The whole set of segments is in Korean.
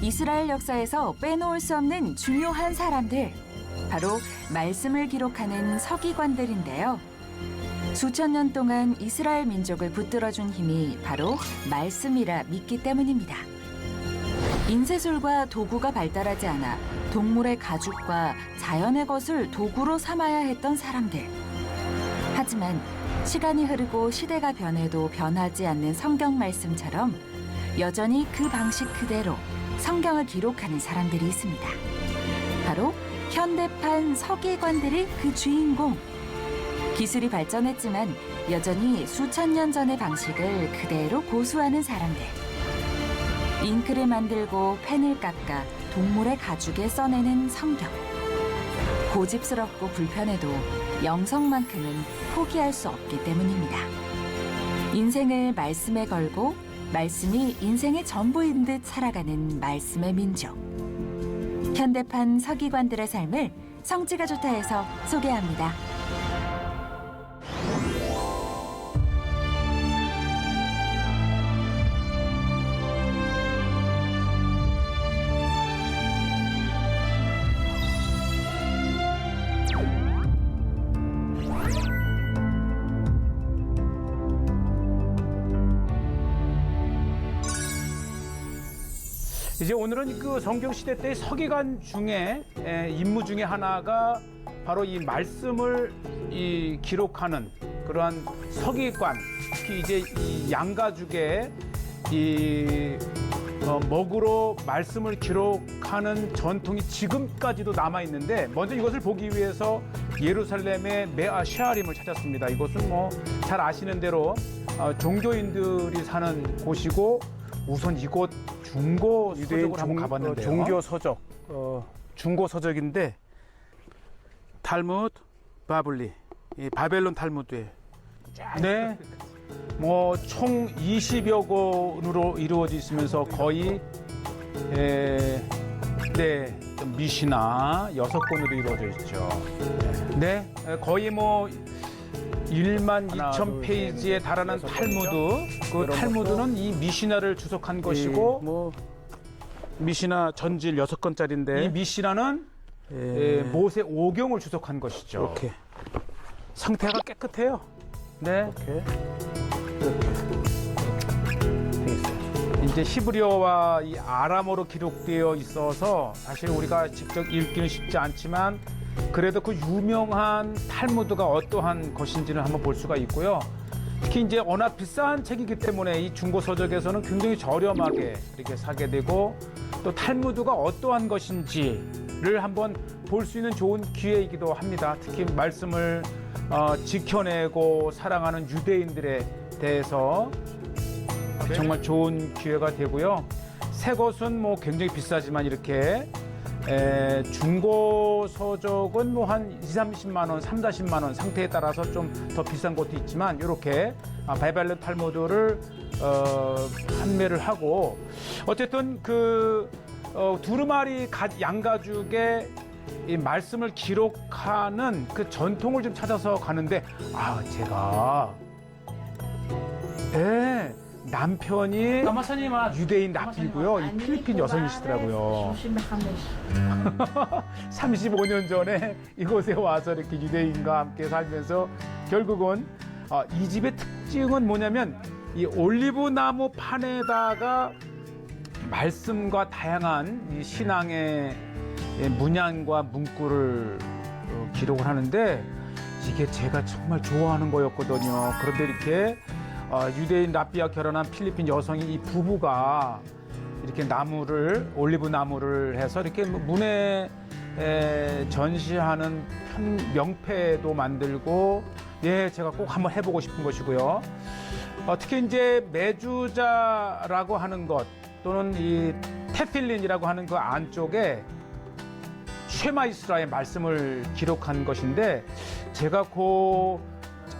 이스라엘 역사에서 빼놓을 수 없는 중요한 사람들, 바로 말씀을 기록하는 서기관들인데요. 수천 년 동안 이스라엘 민족을 붙들어준 힘이 바로 말씀이라 믿기 때문입니다. 인쇄술과 도구가 발달하지 않아 동물의 가죽과 자연의 것을 도구로 삼아야 했던 사람들. 하지만 시간이 흐르고 시대가 변해도 변하지 않는 성경 말씀처럼 여전히 그 방식 그대로 성경을 기록하는 사람들이 있습니다. 바로 현대판 서기관들이 그 주인공. 기술이 발전했지만 여전히 수천 년 전의 방식을 그대로 고수하는 사람들. 잉크를 만들고 펜을 깎아 동물의 가죽에 써내는 성경. 고집스럽고 불편해도 영성만큼은 포기할 수 없기 때문입니다. 인생을 말씀에 걸고 말씀이 인생의 전부인 듯 살아가는 말씀의 민족. 현대판 서기관들의 삶을 성지가 좋다에서 소개합니다. 이제 오늘은 그 성경 시대 때의 서기관 중에 임무 중에 하나가 바로 이 말씀을 기록하는 그러한 서기관, 특히 이제 이 양가죽의 먹으로 말씀을 기록하는 전통이 지금까지도 남아 있는데, 먼저 이것을 보기 위해서 예루살렘의 메아 쉐아림을 찾았습니다. 이곳은 뭐 잘 아시는 대로 종교인들이 사는 곳이고, 우선 이곳 중고 서적으로 한번 가봤는데요. 종교 서적, 중고 서적인데 탈무드 바블리, 이 바벨론 탈무드에 네, 뭐 총 20여 권으로 이루어져 있으면서 거의 네, 미시나 6권으로 이루어져 있죠. 네, 거의 뭐 1만 2천 페이지에 달하는 탈무드. 그 탈무드는 이 미시나를 주석한 것이고, 뭐 미시나 전질 6권짜리인데 이 미시나는 모세 오경을 주석한 것이죠. 이렇게 상태가 깨끗해요. 네. 이렇게 돼 있어요. 이제 히브리어와 이 아람어로 기록되어 있어서 사실 우리가 직접 읽기는 쉽지 않지만, 그래도 그 유명한 탈무드가 어떠한 것인지는 한번 볼 수가 있고요. 특히 이제 워낙 비싼 책이기 때문에 이 중고 서적에서는 굉장히 저렴하게 이렇게 사게 되고, 또 탈무드가 어떠한 것인지를 한번 볼 수 있는 좋은 기회이기도 합니다. 특히 말씀을 지켜내고 사랑하는 유대인들에 대해서 정말 좋은 기회가 되고요. 새 것은 뭐 굉장히 비싸지만 이렇게 중고 서적은 뭐 한 20, 30만 원, 3, 40만 원 상태에 따라서 좀 더 비싼 것도 있지만, 이렇게 바벨론 탈무드를 판매를 하고, 어쨌든 그 두루마리 양가죽의 이 말씀을 기록하는 그 전통을 좀 찾아서 가는데, 제가 남편이 유대인 랍비고요. 이 필리핀 여성이시더라고요. 35년 전에 이곳에 와서 이렇게 유대인과 함께 살면서 결국은 이 집의 특징은 뭐냐면, 이 올리브 나무 판에다가 말씀과 다양한 이 신앙의 문양과 문구를 기록을 하는데, 이게 제가 정말 좋아하는 거였거든요. 그런데 이렇게 유대인 랍비와 결혼한 필리핀 여성이, 이 부부가 이렇게 나무를, 올리브 나무를 해서 이렇게 문에 전시하는 명패도 만들고, 제가 꼭 한번 해보고 싶은 것이고요. 특히 이제 메주자라고 하는 것, 또는 이 테필린이라고 하는 그 안쪽에 쉐마 이스라엘 말씀을 기록한 것인데, 제가 그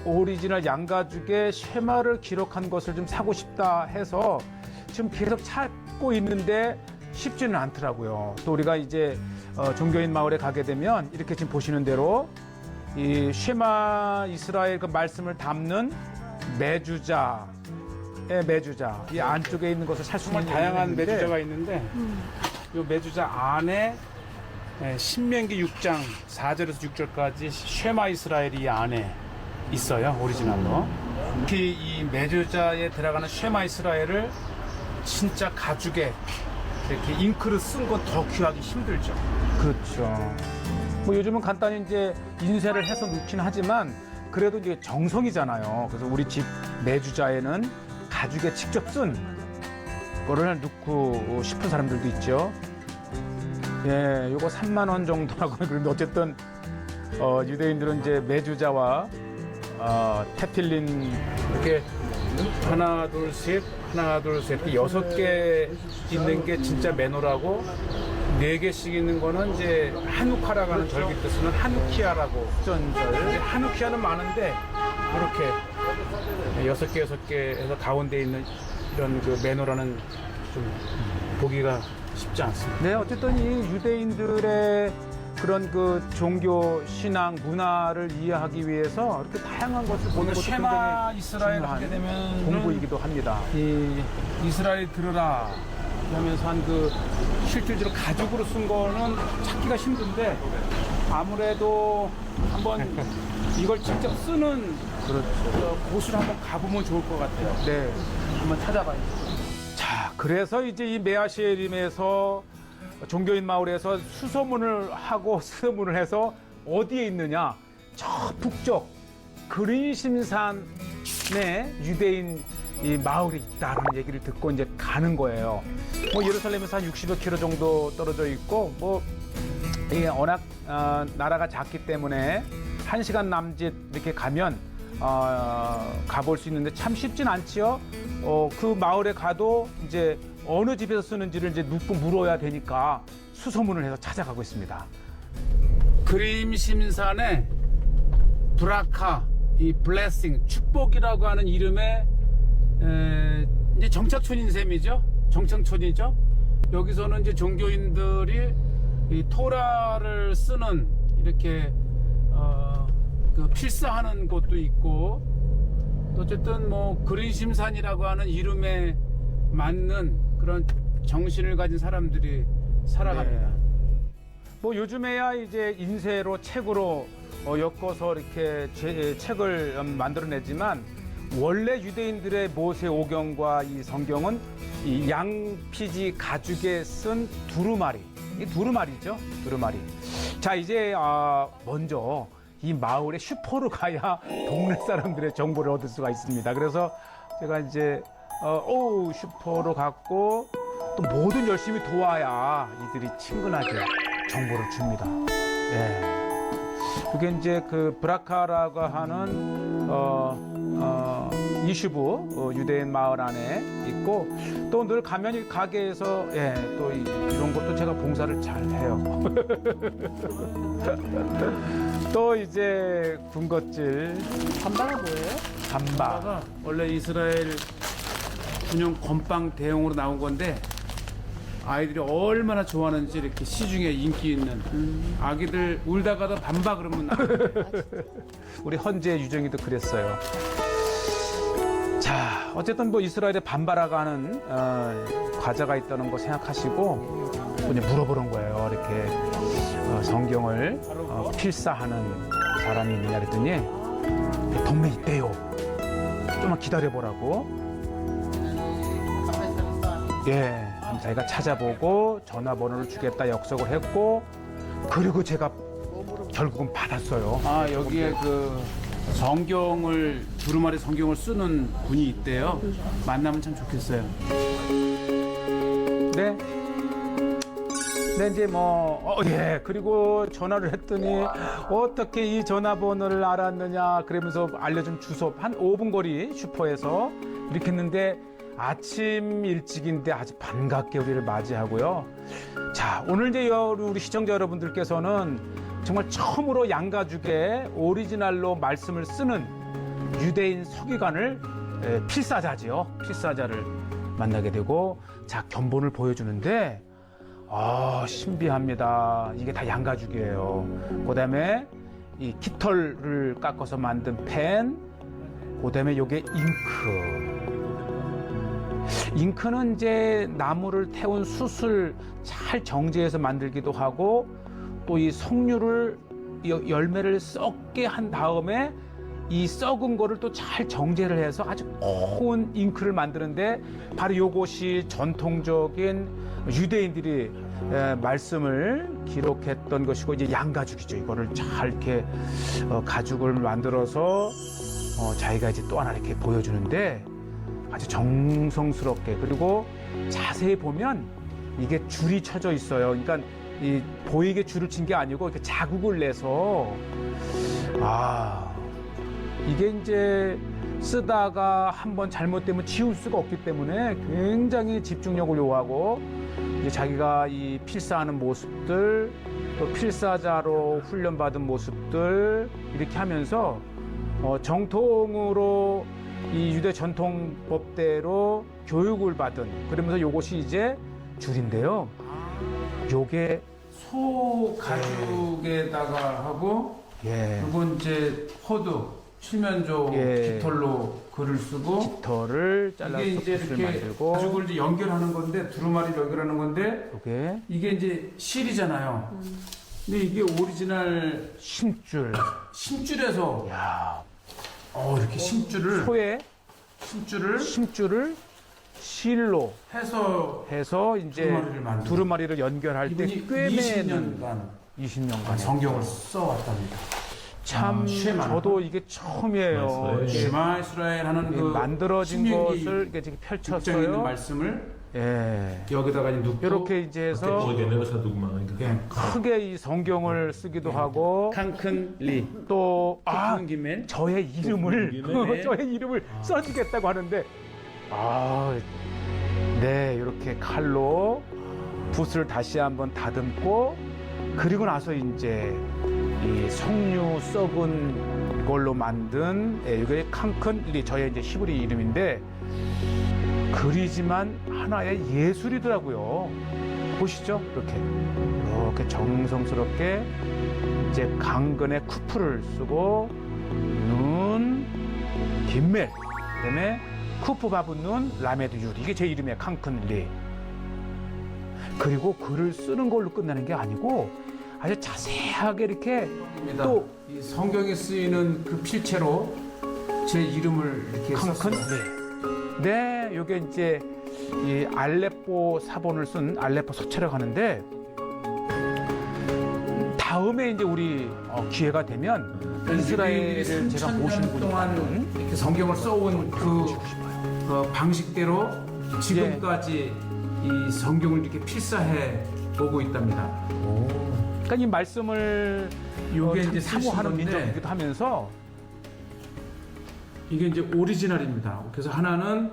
오리지널 양가죽의 쉐마를 기록한 것을 좀 사고 싶다 해서 지금 계속 찾고 있는데 쉽지는 않더라고요. 또 우리가 이제 종교인 마을에 가게 되면 이렇게 지금 보시는 대로 이 쉐마 이스라엘 그 말씀을 담는 메주자, 이 안쪽에 있는 것을 살 수 있는 다양한 메주자가 있는데 이 매주자 안에 신명기 6장 4절에서 6절까지 쉐마 이스라엘이 이 안에 있어요. 오리지널로. 특히 이 매주자에 들어가는 쉐마 이스라엘을 진짜 가죽에 이렇게 잉크를 쓴 건 더 귀하기 힘들죠. 그렇죠. 뭐 요즘은 간단히 이제 인쇄를 해서 넣긴 하지만 그래도 이제 정성이잖아요. 그래서 우리 집 매주자에는 가죽에 직접 쓴 거를 넣고 싶은 사람들도 있죠. 예, 요거 3만 원 정도라고 그런데 어쨌든 유대인들은 이제 매주자와 테필린 이렇게 하나 둘 셋 6개 있는 게 진짜 매노라고 4개씩 있는 거는 이제 하누카라고 하는 절기 뜻은 하누키아라고 전절. 하누키아는 많은데 이렇게 6개 해서 가운데 있는 이런 그 매노라는 좀 보기가 쉽지 않습니다. 네, 어쨌든 이 유대인들의 그런 그 종교, 신앙, 문화를 이해하기 위해서 이렇게 다양한 것을 보는 것도 쉐마 굉장히 이스라엘 중요한 하게 되면 공부이기도 합니다. 이 이스라엘 들으라 하면서 한 그 실질적으로 가죽으로 쓴 거는 찾기가 힘든데 아무래도 한번 이걸 직접 쓰는 그렇죠. 곳을 한번 가보면 좋을 것 같아요. 네. 한번 찾아봐요. 자, 그래서 이제 이 메아시엘임에서 종교인 마을에서 수소문을 하고 수소문을 해서 어디에 있느냐? 저 북쪽 그린심산에 유대인 이 마을이 있다는 얘기를 듣고 이제 가는 거예요. 뭐 예루살렘에서 한 60여 킬로 정도 떨어져 있고 뭐 이게 워낙 나라가 작기 때문에 1시간 남짓 이렇게 가면 가볼 수 있는데 참 쉽진 않지요. 그 마을에 가도 이제 어느 집에서 쓰는지를 이제 묻고 물어야 되니까 수소문을 해서 찾아가고 있습니다. 그림심산의 브라카, 이 블레싱, 축복이라고 하는 이름의 이제 정착촌인 셈이죠. 정착촌이죠. 여기서는 이제 종교인들이 이 토라를 쓰는 이렇게 그 필사하는 곳도 있고 또 어쨌든 뭐 그린심산이라고 하는 이름에 맞는 그런 정신을 가진 사람들이 살아갑니다. 뭐 요즘에야 이제 인쇄로 책으로 엮어서 이렇게 책을 만들어내지만 원래 유대인들의 모세 오경과 이 성경은 이 양피지 가죽에 쓴 두루마리, 이 두루마리죠, 두루마리. 자, 이제 먼저 이 마을의 슈퍼로 가야 동네 사람들의 정보를 얻을 수가 있습니다. 그래서 제가 이제 슈퍼로 갔고 또 뭐든 열심히 도와야 이들이 친근하게 정보를 줍니다. 예. 그게 이제 그 브라카라고 하는 이슈부 유대인 마을 안에 있고 또 늘 가면 이 가게에서 또 이런 것도 제가 봉사를 잘 해요. 또 이제 군것질 함바가 뭐예요? 함바. 함바가 원래 이스라엘 군용 건빵 대용으로 나온 건데 아이들이 얼마나 좋아하는지 이렇게 시중에 인기 있는 아기들 울다가도 밤바 그러면 우리 헌재 유정이도 그랬어요. 자, 어쨌든 뭐 이스라엘에 반바라가 하는 과자가 있다는 거 생각하시고 그냥 물어보는 거예요. 이렇게 성경을 필사하는 사람이 있느냐 그랬더니 동네 있대요. 좀만 기다려보라고. 예, 자기가 찾아보고 전화번호를 주겠다 약속을 했고 그리고 제가 결국은 받았어요. 아 여기에 그 성경을 두루마리 성경을 쓰는 분이 있대요. 만나면 참 좋겠어요. 네. 네, 이제 그리고 전화를 했더니 어떻게 이 전화번호를 알았느냐 그러면서 알려준 주소 한 5분 거리 슈퍼에서 이렇게 했는데 아침 일찍인데 아주 반갑게 우리를 맞이하고요. 자, 오늘 이제 우리 시청자 여러분들께서는 정말 처음으로 양가죽에 오리지널로 말씀을 쓰는 유대인 서기관을 필사자지요. 필사자를 만나게 되고 자, 견본을 보여주는데 신비합니다. 이게 다 양가죽이에요. 그다음에 이 깃털을 깎아서 만든 펜, 그다음에 요게 잉크. 잉크는 이제 나무를 태운 숯을 잘 정제해서 만들기도 하고 또 이 석류를 열매를 썩게 한 다음에 이 썩은 거를 또 잘 정제를 해서 아주 고운 잉크를 만드는데 바로 이것이 전통적인 유대인들이 말씀을 기록했던 것이고 이제 양가죽이죠. 이거를 잘 이렇게 가죽을 만들어서 자기가 이제 또 하나 이렇게 보여주는데 아주 정성스럽게 그리고 자세히 보면 이게 줄이 쳐져 있어요. 그러니까 이 보이게 줄을 친 게 아니고 이렇게 자국을 내서 이게 이제 쓰다가 한번 잘못되면 지울 수가 없기 때문에 굉장히 집중력을 요하고 이제 자기가 이 필사하는 모습들 또 필사자로 훈련받은 모습들 이렇게 하면서 정통으로 이 유대 전통법대로 교육을 받은 그러면서 요것이 이제 줄인데요. 요게 소 가죽에다가 하고 예. 이건 이제 호두 칠면조 예. 깃털로 글을 쓰고 깃털을 잘라서 이게 이제 붓을 이렇게 만들고 가죽을 이제 연결하는 건데 두루마리를 연결하는 건데 요게 이게 이제 실이잖아요. 근데 이게 오리지널 심줄. 심줄에서 야, 이렇게 심줄을 심줄을 실로 해서 이제 두루마리를 만드는. 두루마리를 연결할 때 이분이 꿰매는 20년간 20년간 성경을 써왔답니다. 참 쉐마. 저도 이게 처음이에요. 이렇게 쉐마 이스라엘 하는 그 만들어진 신명기 것을 이렇게 지금 6장에 있는 펼쳤어요. 말씀을 예. 여기다가 이제 넣고 이렇게 이제 해서 Originele sa dugma. 예. 크게 이 성경을 쓰기도 하고 칸큰리 또 김에 저의 이름을 김에? 저의 이름을 써주겠다고 하는데 네 이렇게 칼로 붓을 다시 한번 다듬고 그리고 나서 이제 이 석류 썩은 걸로 만든 이게 칸큰리 저의 이제 히브리 이름인데 글이지만 하나의 예술이더라고요. 보시죠 이렇게 정성스럽게 이제 강건의 쿠프를 쓰고 눈 김멜 그다음에 쿠프 바분 눈 라메드 유 이게 제 이름이에요. 칸큰리. 그리고 글을 쓰는 걸로 끝나는 게 아니고 아주 자세하게 이렇게 또 이 성경에 쓰이는 그 필체로 제 이름을 이렇게 칸큰리. 썼어요. 네, 요게 이제 이 알레포 사본을 쓴 알레포 서체라고 하는데 다음에 이제 우리 기회가 되면 이스라엘을 제가 모시는 분이 동안 이렇게 성경을 써온 그 방식대로 지금까지 이 성경을 이렇게 필사해 오고 있답니다. 그러니까 이 말씀을 요게 이제 사모하는 쓰신 건데 민족이기도 하면서 이게 이제 오리지널입니다. 그래서 하나는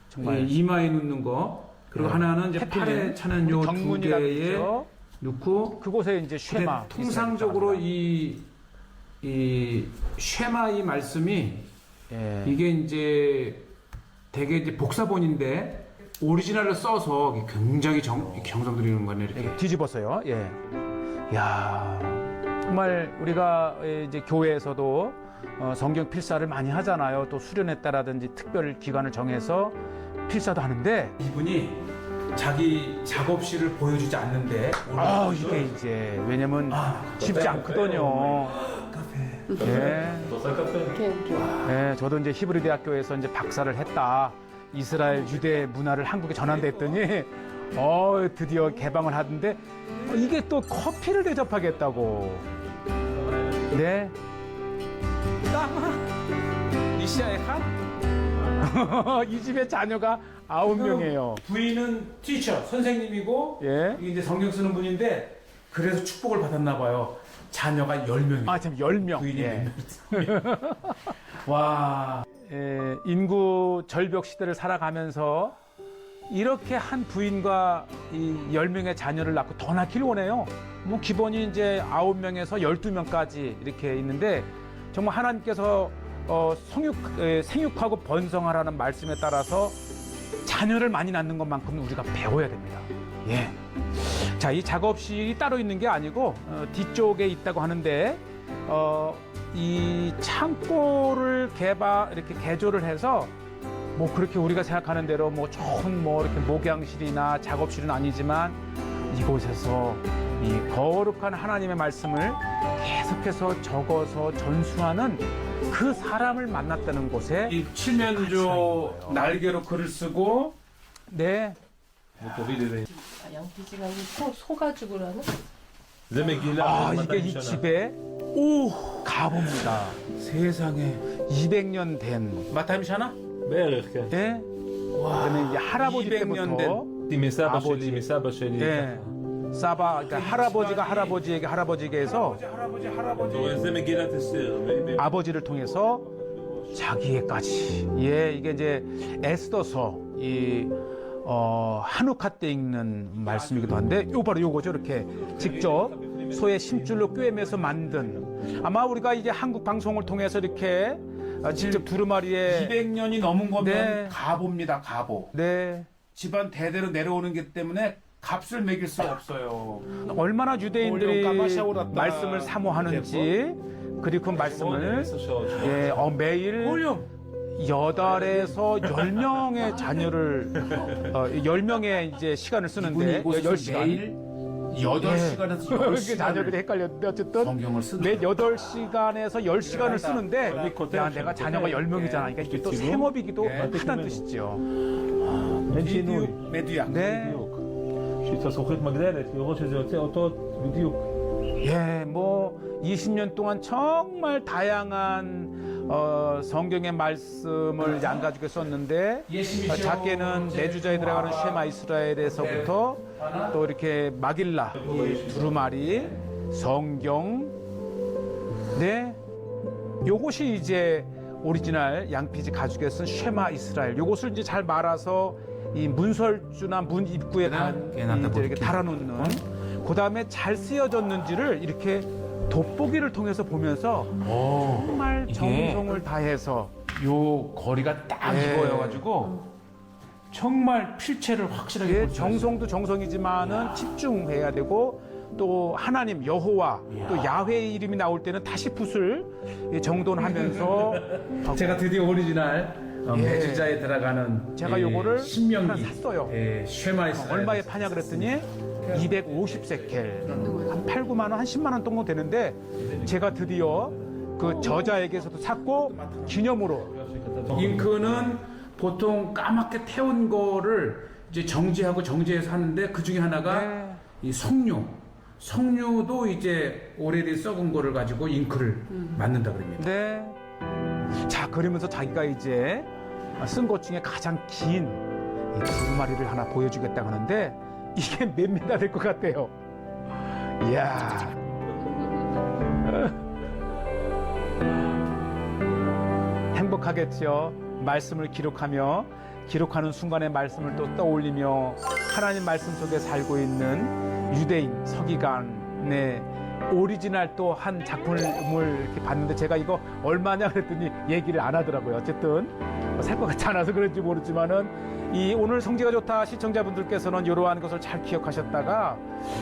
정말 이마에 넣는 거, 그리고 네. 하나는 이제 태필린, 팔에 차는 요 두 경문이라고 개에 그러죠. 넣고, 그곳에 이제 근데 쉐마 통상적으로 이 쉐마 이 말씀이 예. 이게 이제 되게 이제 복사본인데 오리지널을 써서 굉장히 경성 들이는 거네 이렇게. 이렇게 뒤집었어요. 예. 야, 정말 우리가 이제 교회에서도 성경 필사를 많이 하잖아요. 또 수련회따라든지 특별 기간을 정해서 필사도 하는데 이분이 자기 작업실을 보여주지 않는데 이게 이제 왜냐면 쉽지 않거든요. 예. Total café. 예, 저도 이제 히브리 대학교에서 이제 박사를 했다. 이스라엘 유대 문화를 한국에 전환됐더니 드디어 개방을 하던데 이게 또 커피를 대접하겠다고. 네. 이시아의 한 이 집에 자녀가 9명이에요. 부인은 티처 선생님이고 예. 이게 이제 성경 쓰는 분인데 그래서 축복을 받았나 봐요. 자녀가 10명이. 참 10명. 부인이 예. 와. 인구 절벽 시대를 살아가면서 이렇게 한 부인과 이 10명의 자녀를 낳고 더 낳기를 원해요. 뭐 기본이 이제 9명에서 12명까지 이렇게 있는데 정말 하나님께서 생육하고 번성하라는 말씀에 따라서 자녀를 많이 낳는 것만큼 우리가 배워야 됩니다. 예. 자, 이 작업실이 따로 있는 게 아니고 뒤쪽에 있다고 하는데 이 창고를 이렇게 개조를 해서 뭐 그렇게 우리가 생각하는 대로 뭐 좋은 뭐 이렇게 목양실이나 작업실은 아니지만 이곳에서 이 거룩한 하나님의 말씀을 계속해서 적어서 전수하는 그 사람을 만났다는 곳에 이 칠면조 날개로 글을 쓰고 네. 양피지가 소가죽을 하는? זה מגילה. 아, בת 이게 200 이 שנה. 집에 가봅니다. 세상에 200년 된 마타임샤나? בערך, כן. 예? 그다음에 이제 할아버지 200년 때부터 הייתי מסבא 아버지. שלי, מסבא שלי. 예. 사바 그러니까 할아버지가 할아버지에게 해서 할아버지. אתה רואה, זה מגילת אסתר. 아버지를 통해서 자기에까지 예 이게 이제 에스더서 이 한우카 때 읽는 말씀이기도 한데 요 바로 요거죠. 이렇게 직접 소의 심줄로 꿰매서 만든 아마 우리가 이제 한국 방송을 통해서 이렇게 직접 두루마리에 200년이 넘은 거면 네. 가보입니다. 가보. 네 집안 대대로 내려오는 게 때문에 값을 매길 수 없어요. 얼마나 유대인들이 까마샤오라따. 말씀을 사모하는지 그리고 그 말씀을 예, 매일 홀령. 8에서 10명의 자녀를 10명의 이제 시간을 쓰는데 10시간 매일 8시간에서 이렇게 10시간을 자녀들이 헷갈렸는데 어쨌든 성경을 쓴다. 매 8시간에서 10시간을 쓰는데 야 내가 자녀가 10명이잖아. 그러니까 이게 또 생업이기도 하다는 뜻이죠. בדיוק, מדויק. 네. בדיוק. כשאתה זוכרת מגדלת, לראות שזה יוצא אותו בדיוק. 예, 뭐 20년 동안 정말 다양한 성경의 말씀을 양가죽에 썼는데 작게는 내주자에 들어가는 쉐마 이스라엘에서부터 또 이렇게 마길라, 이 두루마리, 성경, 네, 요것이 이제 오리지널 양피지 가죽에 쓴 쉐마 이스라엘. 요것을 이제 잘 말아서 이 문설주나 문 입구에 이렇게 달아놓는. 그 다음에 잘 쓰여졌는지를 이렇게 돋보기를 통해서 보면서 정말 정성을 다해서 요 거리가 딱 네. 이거여가지고 정말 필체를 확실하게 예, 볼 수 있어요. 정성도 정성이지만은 집중해야 되고 또 하나님 여호와 또 야훼의 이름이 나올 때는 다시 붓을 정돈하면서 제가 드디어 오리지널 매주자에 들어가는 제가 요거를 하나 신명기 샀어요. 쉐마 이스라엘 얼마에 파냐 그랬더니 250세켈 한 8, 9만 원, 한 10만 원 정도 되는데 제가 드디어 그 저자에게서도 샀고 기념으로 잉크는 보통 까맣게 태운 거를 이제 정지해서 하는데 그 중에 하나가 네. 이 석류도 이제 오래된 썩은 거를 가지고 잉크를 만든다 그럽니다. 네. 자, 그러면서 자기가 이제 쓴 것 중에 가장 긴 이 두루마리를 하나 보여주겠다고 하는데 이게 몇 미터 될 것 같아요. 이야. 행복하겠죠. 말씀을 기록하는 순간의 말씀을 또 떠올리며 하나님 말씀 속에 살고 있는 유대인 서기관의 오리지널 또 한 작품을 이렇게 봤는데 제가 이거 얼마냐 그랬더니 얘기를 안 하더라고요. 어쨌든 살 것 같지 않아서 그런지 모르지만은 이 오늘 성지가 좋다 시청자분들께서는 이러한 것을 잘 기억하셨다가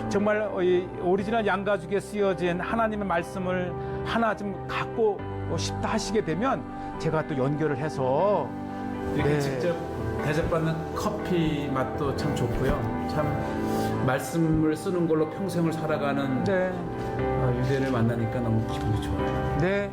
정말 이 오리지널 양가죽에 쓰여진 하나님의 말씀을 하나 좀 갖고 싶다 하시게 되면 제가 또 연결을 해서 이렇게 네. 직접 대접받는 커피 맛도 참 좋고요. 참 말씀을 쓰는 걸로 평생을 살아가는 네. 유대인을 만나니까 너무 기분이 좋아요. 네,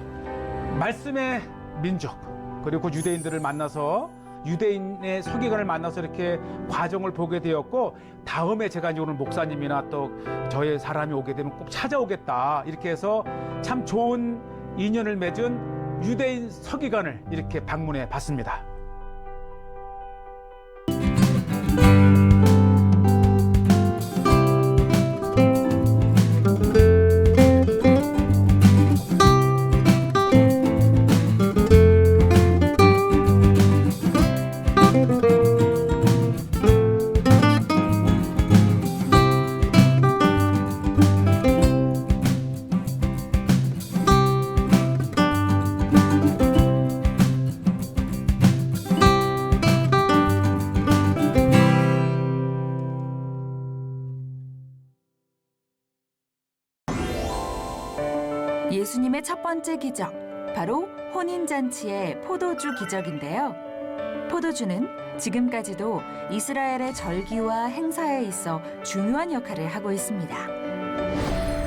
말씀의 민족 그리고 유대인들을 만나서 유대인의 서기관을 만나서 이렇게 과정을 보게 되었고 다음에 제가 이제 오늘 목사님이나 또 저의 사람이 오게 되면 꼭 찾아오겠다 이렇게 해서 참 좋은 인연을 맺은 유대인 서기관을 이렇게 방문해 봤습니다. 예수님의 첫 번째 기적, 바로 혼인잔치의 포도주 기적인데요. 포도주는 지금까지도 이스라엘의 절기와 행사에 있어 중요한 역할을 하고 있습니다.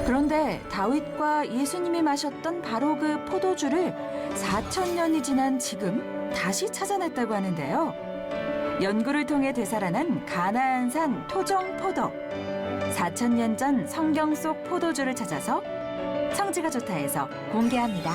그런데 다윗과 예수님이 마셨던 바로 그 포도주를 4,000년이 지난 지금 다시 찾아냈다고 하는데요. 연구를 통해 되살아난 가나안산 토종 포도. 4,000년 전 성경 속 포도주를 찾아서 성지가 좋다에서 공개합니다.